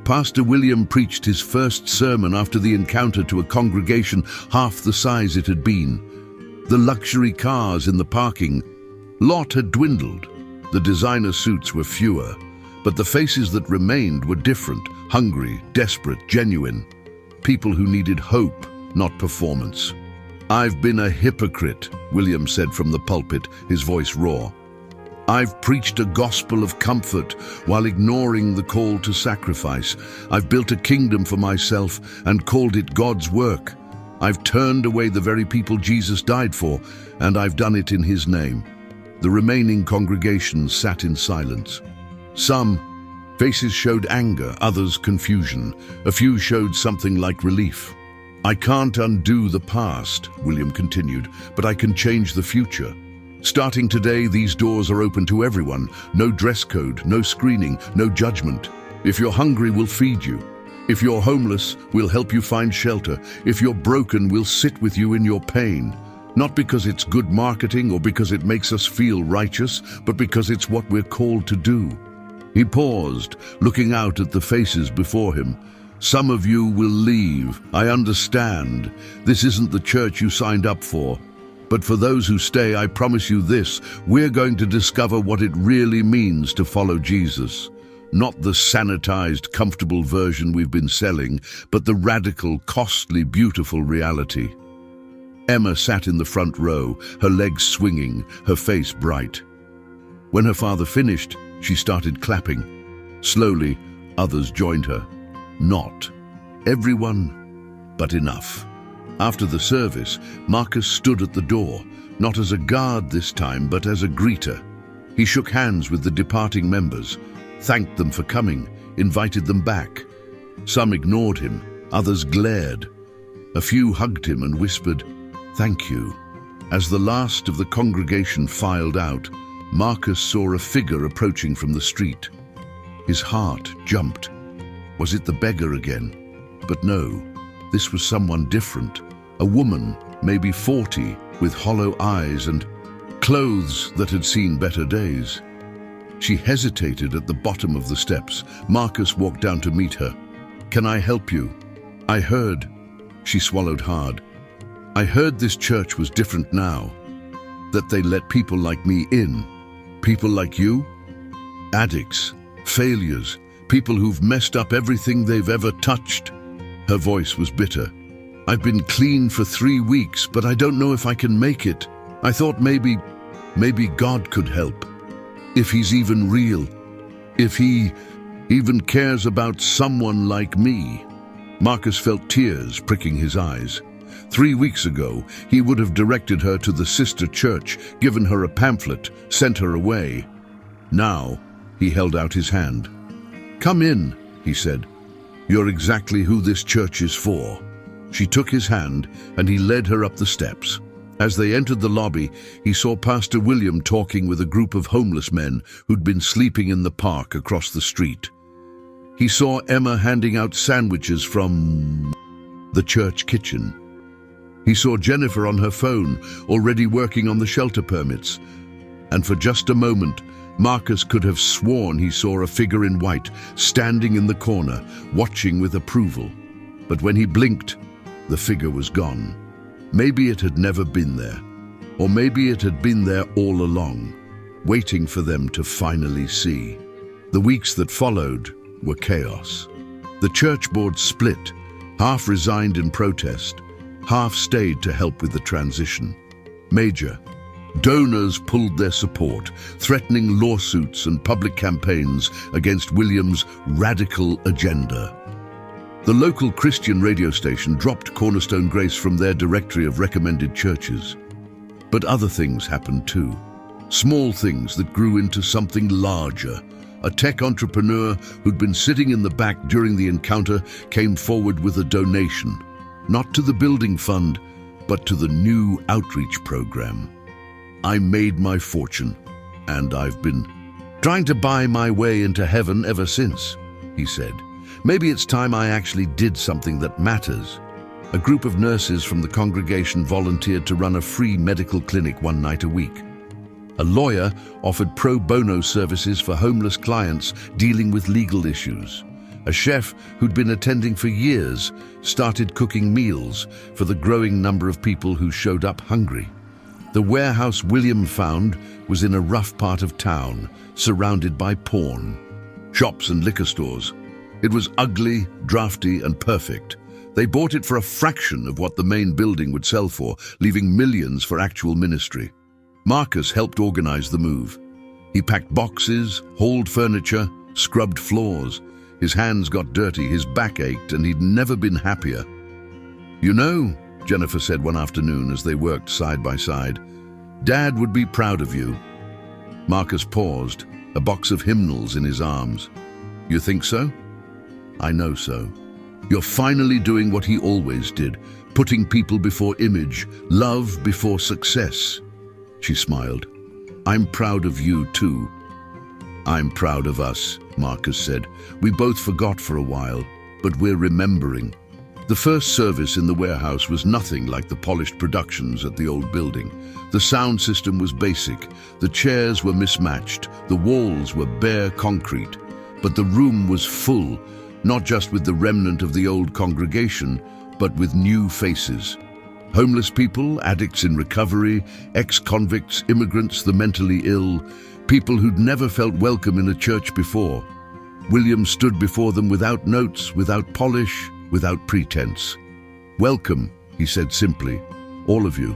Pastor William preached his first sermon after the encounter to a congregation half the size it had been. The luxury cars in the parking lot had dwindled. The designer suits were fewer, but the faces that remained were different, hungry, desperate, genuine. People who needed hope, not performance. "I've been a hypocrite," William said from the pulpit, his voice raw. "I've preached a gospel of comfort while ignoring the call to sacrifice. I've built a kingdom for myself and called it God's work. I've turned away the very people Jesus died for, and I've done it in his name." The remaining congregation sat in silence. Some faces showed anger, others confusion. A few showed something like relief. "I can't undo the past," William continued, "but I can change the future. Starting today, these doors are open to everyone. No dress code, no screening, no judgment. If you're hungry, we'll feed you. If you're homeless, we'll help you find shelter. If you're broken, we'll sit with you in your pain. Not because it's good marketing or because it makes us feel righteous, but because it's what we're called to do." He paused, looking out at the faces before him. "Some of you will leave. I understand. This isn't the church you signed up for. But for those who stay, I promise you this, we're going to discover what it really means to follow Jesus. Not the sanitized, comfortable version we've been selling, but the radical, costly, beautiful reality." Emma sat in the front row, her legs swinging, her face bright. When her father finished, she started clapping. Slowly, others joined her. Not everyone, but enough. After the service, Marcus stood at the door, not as a guard this time, but as a greeter. He shook hands with the departing members, thanked them for coming, invited them back. Some ignored him, others glared. A few hugged him and whispered, "Thank you." As the last of the congregation filed out, Marcus saw a figure approaching from the street. His heart jumped. Was it the beggar again? But no, this was someone different. A woman, maybe 40, with hollow eyes and clothes that had seen better days. She hesitated at the bottom of the steps. Marcus walked down to meet her. "Can I help you?" "I heard." She swallowed hard. "I heard this church was different now. That they let people like me in. People like you? Addicts, failures, people who've messed up everything they've ever touched." Her voice was bitter. "I've been clean for 3 weeks, but I don't know if I can make it. I thought maybe God could help. If he's even real. If he even cares about someone like me." Marcus felt tears pricking his eyes. 3 weeks ago, he would have directed her to the sister church, given her a pamphlet, sent her away. Now, he held out his hand. "Come in," he said. "You're exactly who this church is for." She took his hand, and he led her up the steps. As they entered the lobby, he saw Pastor William talking with a group of homeless men who'd been sleeping in the park across the street. He saw Emma handing out sandwiches from the church kitchen. He saw Jennifer on her phone, already working on the shelter permits. And for just a moment, Marcus could have sworn he saw a figure in white, standing in the corner, watching with approval. But when he blinked, the figure was gone. Maybe it had never been there. Or maybe it had been there all along, waiting for them to finally see. The weeks that followed were chaos. The church board split, half resigned in protest, half stayed to help with the transition. Major donors pulled their support, threatening lawsuits and public campaigns against William's radical agenda. The local Christian radio station dropped Cornerstone Grace from their directory of recommended churches. But other things happened too. Small things that grew into something larger. A tech entrepreneur who'd been sitting in the back during the encounter came forward with a donation, not to the building fund, but to the new outreach program. I made my fortune, and I've been trying to buy my way into heaven ever since, he said. Maybe it's time I actually did something that matters. A group of nurses from the congregation volunteered to run a free medical clinic one night a week. A lawyer offered pro bono services for homeless clients dealing with legal issues. A chef who'd been attending for years started cooking meals for the growing number of people who showed up hungry. The warehouse William found was in a rough part of town, surrounded by porn, shops and liquor stores. It was ugly, drafty, and perfect. They bought it for a fraction of what the main building would sell for, leaving millions for actual ministry. Marcus helped organize the move. He packed boxes, hauled furniture, scrubbed floors. His hands got dirty, his back ached, and he'd never been happier. "You know," Jennifer said one afternoon as they worked side by side, "Dad would be proud of you." Marcus paused, a box of hymnals in his arms. "You think so?" "I know so. You're finally doing what he always did, putting people before image, love before success." She smiled. "I'm proud of you too." "I'm proud of us," Marcus said. "We both forgot for a while, but we're remembering." The first service in the warehouse was nothing like the polished productions at the old building. The sound system was basic, the chairs were mismatched, the walls were bare concrete. But the room was full, not just with the remnant of the old congregation, but with new faces. Homeless people, addicts in recovery, ex-convicts, immigrants, the mentally ill, people who'd never felt welcome in a church before. William stood before them without notes, without polish, without pretense. "Welcome," he said simply, "all of you.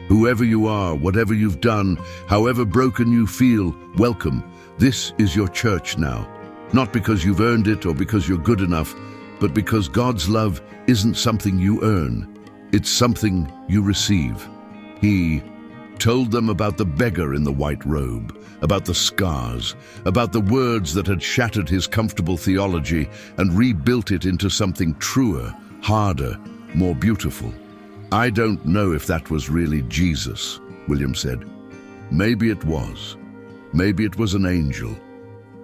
Whoever you are, whatever you've done, however broken you feel, welcome. This is your church now. Not because you've earned it or because you're good enough, but because God's love isn't something you earn. It's something you receive." He told them about the beggar in the white robe, about the scars, about the words that had shattered his comfortable theology and rebuilt it into something truer, harder, more beautiful. "I don't know if that was really Jesus," William said. "Maybe it was. Maybe it was an angel.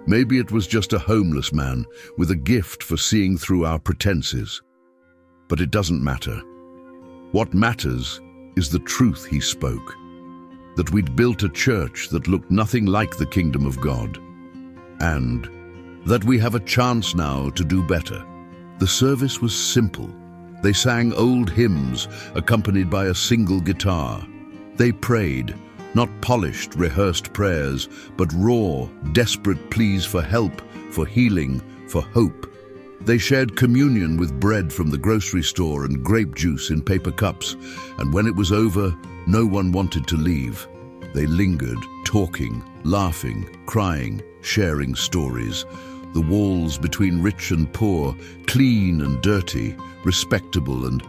Maybe it was just a homeless man with a gift for seeing through our pretenses. But it doesn't matter. What matters is the truth he spoke, that we'd built a church that looked nothing like the kingdom of God, and that we have a chance now to do better." The service was simple. They sang old hymns accompanied by a single guitar. They prayed, not polished, rehearsed prayers, but raw, desperate pleas for help, for healing, for hope. They shared communion with bread from the grocery store and grape juice in paper cups, and when it was over, no one wanted to leave. They lingered, talking, laughing, crying, sharing stories. The walls between rich and poor, clean and dirty, respectable and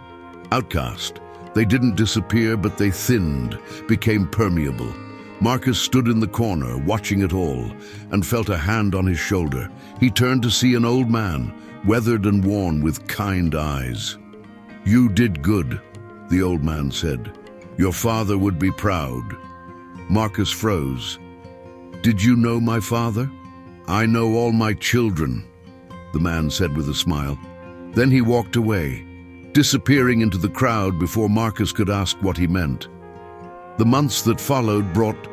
outcast. They didn't disappear, but they thinned, became permeable. Marcus stood in the corner, watching it all, and felt a hand on his shoulder. He turned to see an old man, weathered and worn, with kind eyes. "You did good," the old man said. "Your father would be proud." Marcus froze. "Did you know my father?" "I know all my children," the man said with a smile. Then he walked away, disappearing into the crowd before Marcus could ask what he meant. The months that followed brought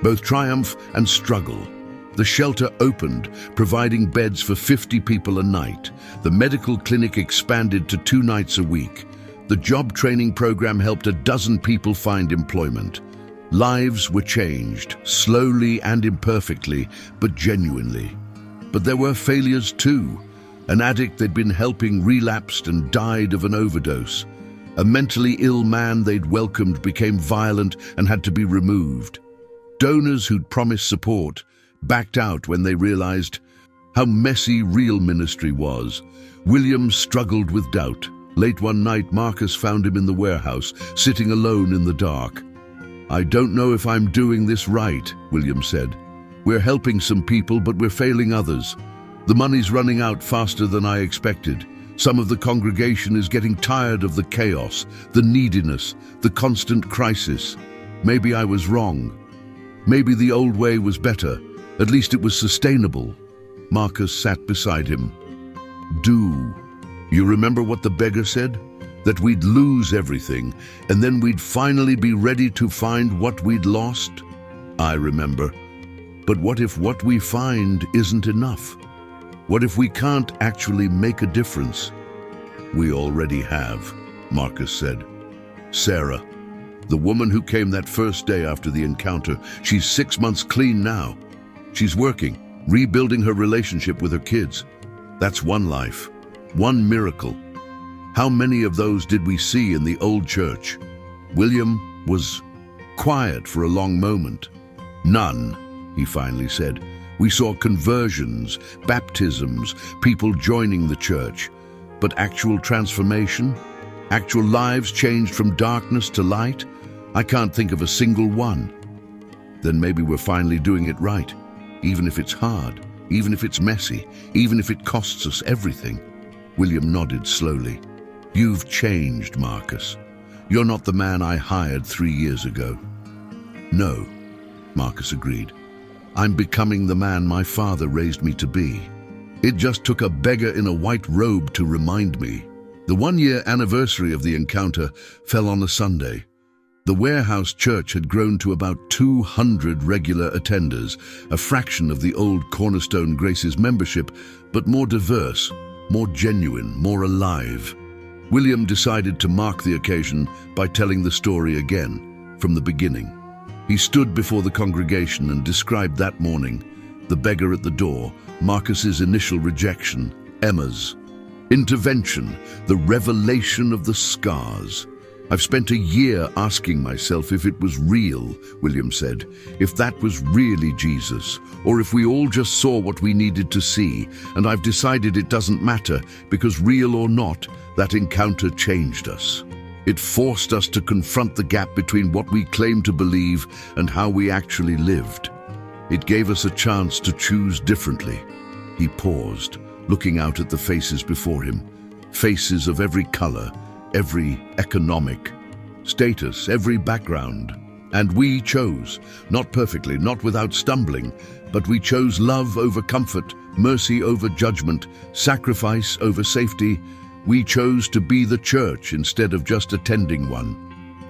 both triumph and struggle. The shelter opened, providing beds for 50 people a night. The medical clinic expanded to 2 nights a week. The job training program helped a dozen people find employment. Lives were changed, slowly and imperfectly, but genuinely. But there were failures too. An addict they'd been helping relapsed and died of an overdose. A mentally ill man they'd welcomed became violent and had to be removed. Donors who'd promised support backed out when they realized how messy real ministry was. William struggled with doubt. Late one night, Marcus found him in the warehouse, sitting alone in the dark. "I don't know if I'm doing this right," William said. "We're helping some people, but we're failing others. The money's running out faster than I expected. Some of the congregation is getting tired of the chaos, the neediness, the constant crisis. Maybe I was wrong. Maybe the old way was better. At least it was sustainable." Marcus sat beside him. "Do you remember what the beggar said? That we'd lose everything, and then we'd finally be ready to find what we'd lost?" "I remember. But what if what we find isn't enough? What if we can't actually make a difference?" "We already have," Marcus said. "Sarah, the woman who came that first day after the encounter, she's 6 months clean now. She's working, rebuilding her relationship with her kids. That's one life, one miracle. How many of those did we see in the old church?" William was quiet for a long moment. "None," he finally said. "We saw conversions, baptisms, people joining the church. But actual transformation? Actual lives changed from darkness to light? I can't think of a single one." "Then maybe we're finally doing it right, even if it's hard, even if it's messy, even if it costs us everything." William nodded slowly. "You've changed, Marcus. You're not the man I hired 3 years ago." "No," Marcus agreed. "I'm becoming the man my father raised me to be. It just took a beggar in a white robe to remind me." The 1-year anniversary of the encounter fell on a Sunday. The warehouse church had grown to about 200 regular attenders, a fraction of the old Cornerstone Grace's membership, but more diverse, more genuine, more alive. William decided to mark the occasion by telling the story again, from the beginning. He stood before the congregation and described that morning, the beggar at the door, Marcus's initial rejection, Emma's intervention, the revelation of the scars. "I've spent a year asking myself if it was real," William said, "if that was really Jesus, or if we all just saw what we needed to see, and I've decided it doesn't matter, because real or not, that encounter changed us. It forced us to confront the gap between what we claimed to believe and how we actually lived. It gave us a chance to choose differently." He paused, looking out at the faces before him, faces of every color, every economic status, every background. "And we chose, not perfectly, not without stumbling, but we chose love over comfort, mercy over judgment, sacrifice over safety. We chose to be the church instead of just attending one."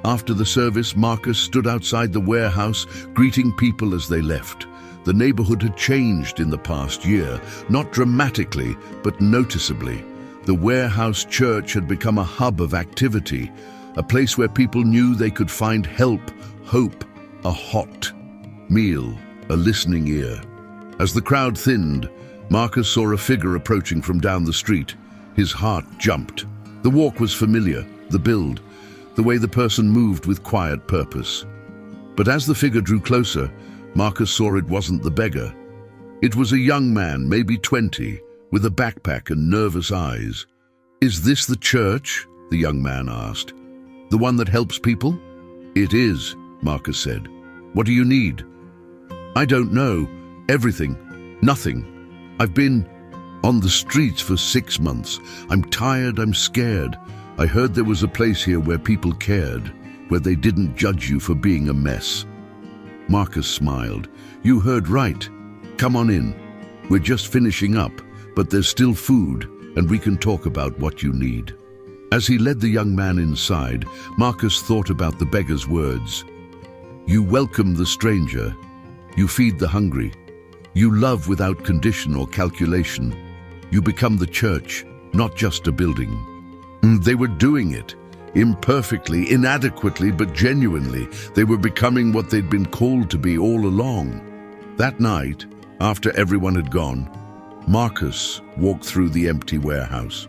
After the service, Marcus stood outside the warehouse, greeting people as they left. The neighborhood had changed in the past year, not dramatically, but noticeably. The warehouse church had become a hub of activity, a place where people knew they could find help, hope, a hot meal, a listening ear. As the crowd thinned, Marcus saw a figure approaching from down the street. His heart jumped. The walk was familiar, the build, the way the person moved with quiet purpose. But as the figure drew closer, Marcus saw it wasn't the beggar. It was a young man, maybe 20, with a backpack and nervous eyes. "Is this the church?" the young man asked. "The one that helps people?" "It is," Marcus said. "What do you need?" "I don't know. Everything. Nothing. I've been on the streets for 6 months. I'm tired, I'm scared. I heard there was a place here where people cared, where they didn't judge you for being a mess." Marcus smiled. "You heard right. Come on in. We're just finishing up, but there's still food, and we can talk about what you need." As he led the young man inside, Marcus thought about the beggar's words. "You welcome the stranger. You feed the hungry. You love without condition or calculation. You become the church, not just a building." They were doing it. Imperfectly, inadequately, but genuinely. They were becoming what they'd been called to be all along. That night, after everyone had gone, Marcus walked through the empty warehouse.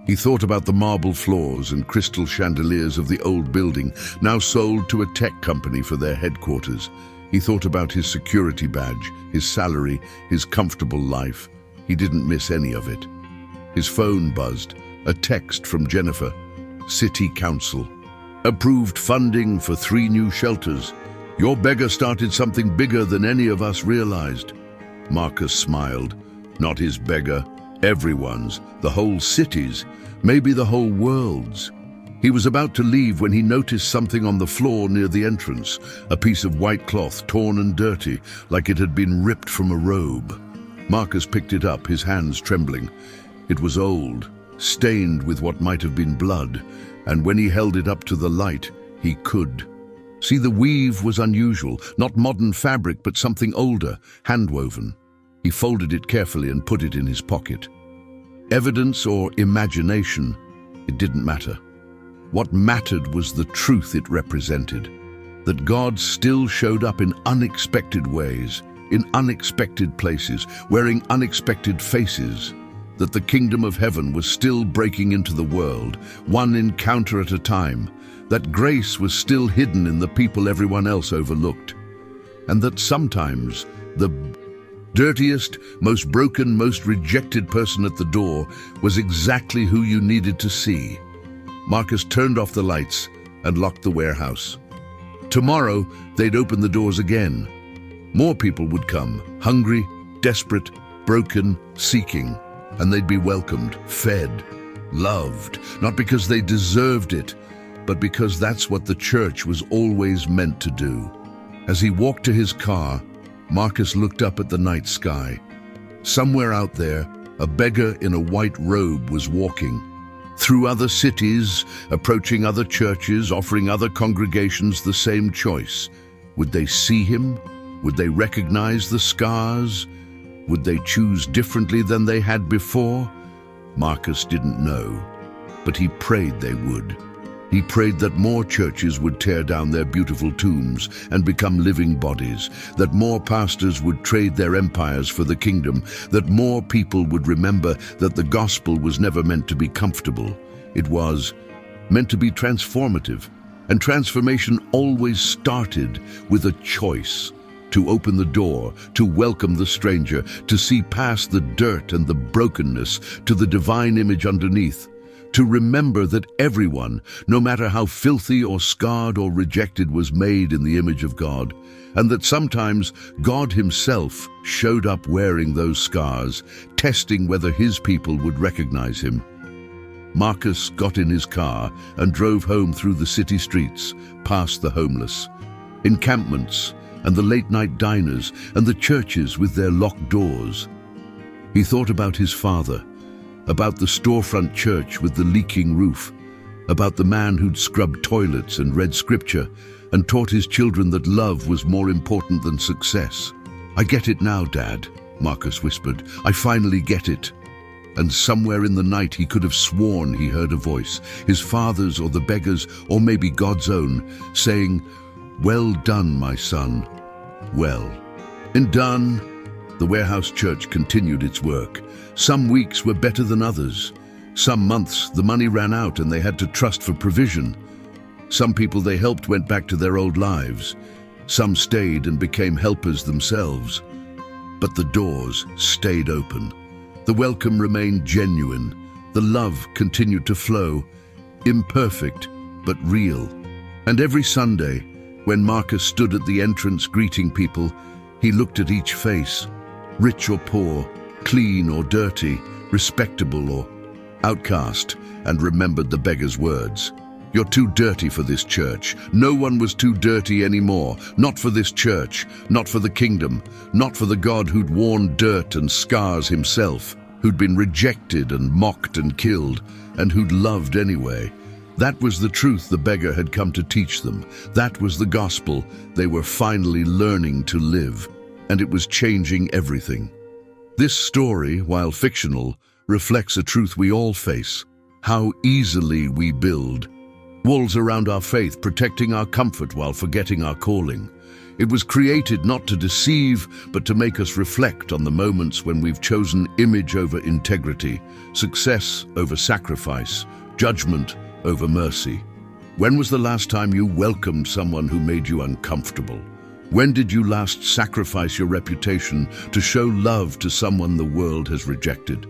He thought about the marble floors and crystal chandeliers of the old building, now sold to a tech company for their headquarters. He thought about his security badge, his salary, his comfortable life. He didn't miss any of it. His phone buzzed, a text from Jennifer. City Council. Approved funding for 3 new shelters. Your beggar started something bigger than any of us realized. Marcus smiled. Not his beggar, everyone's, the whole city's, maybe the whole world's. He was about to leave when he noticed something on the floor near the entrance, a piece of white cloth, torn and dirty, like it had been ripped from a robe. Marcus picked it up, his hands trembling. It was old, stained with what might have been blood, and when he held it up to the light, he could. See, the weave was unusual, not modern fabric, but something older, hand-woven. He folded it carefully and put it in his pocket. Evidence or imagination, it didn't matter. What mattered was the truth it represented, that God still showed up in unexpected ways, in unexpected places, wearing unexpected faces, that the kingdom of heaven was still breaking into the world, one encounter at a time, that grace was still hidden in the people everyone else overlooked, and that sometimes the dirtiest, most broken, most rejected person at the door was exactly who you needed to see. Marcus turned off the lights and locked the warehouse. Tomorrow, they'd open the doors again. More people would come, hungry, desperate, broken, seeking, and they'd be welcomed, fed, loved, not because they deserved it, but because that's what the church was always meant to do. As he walked to his car, Marcus looked up at the night sky. Somewhere out there, a beggar in a white robe was walking. Through other cities, approaching other churches, offering other congregations the same choice. Would they see him? Would they recognize the scars? Would they choose differently than they had before? Marcus didn't know, but he prayed they would. He prayed that more churches would tear down their beautiful tombs and become living bodies, that more pastors would trade their empires for the kingdom, that more people would remember that the gospel was never meant to be comfortable. It was meant to be transformative, and transformation always started with a choice. To open the door, to welcome the stranger, to see past the dirt and the brokenness to the divine image underneath. To remember that everyone, no matter how filthy or scarred or rejected, was made in the image of God, and that sometimes God himself showed up wearing those scars, testing whether his people would recognize him. Marcus got in his car and drove home through the city streets, past the homeless, encampments, and the late-night diners, and the churches with their locked doors. He thought about his father, about the storefront church with the leaking roof, about the man who'd scrubbed toilets and read scripture and taught his children that love was more important than success. "I get it now, Dad," Marcus whispered. "I finally get it." And somewhere in the night he could have sworn he heard a voice, his father's or the beggar's or maybe God's own, saying, "Well done, my son, well." And done. The warehouse church continued its work. Some weeks were better than others. Some months the money ran out and they had to trust for provision. Some people they helped went back to their old lives. Some stayed and became helpers themselves. But the doors stayed open. The welcome remained genuine. The love continued to flow, imperfect but real. And every Sunday, when Marcus stood at the entrance greeting people, he looked at each face, rich or poor, clean or dirty, respectable or outcast, and remembered the beggar's words. "You're too dirty for this church." No one was too dirty anymore. Not for this church, not for the kingdom, not for the God who'd worn dirt and scars himself, who'd been rejected and mocked and killed, and who'd loved anyway. That was the truth the beggar had come to teach them. That was the gospel they were finally learning to live, and it was changing everything. This story, while fictional, reflects a truth we all face: how easily we build walls around our faith, protecting our comfort while forgetting our calling. It was created not to deceive, but to make us reflect on the moments when we've chosen image over integrity, success over sacrifice, judgment over mercy. When was the last time you welcomed someone who made you uncomfortable? When did you last sacrifice your reputation to show love to someone the world has rejected?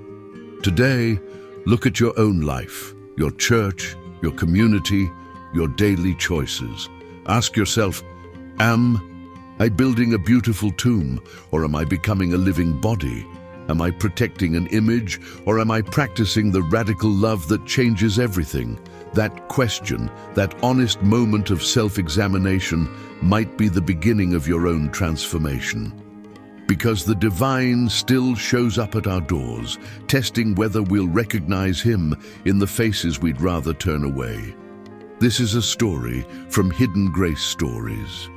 Today, look at your own life, your church, your community, your daily choices. Ask yourself, am I building a beautiful tomb, or am I becoming a living body? Am I protecting an image, or am I practicing the radical love that changes everything? That question, that honest moment of self-examination, might be the beginning of your own transformation. Because the divine still shows up at our doors, testing whether we'll recognize him in the faces we'd rather turn away. This is a story from Hidden Grace Stories.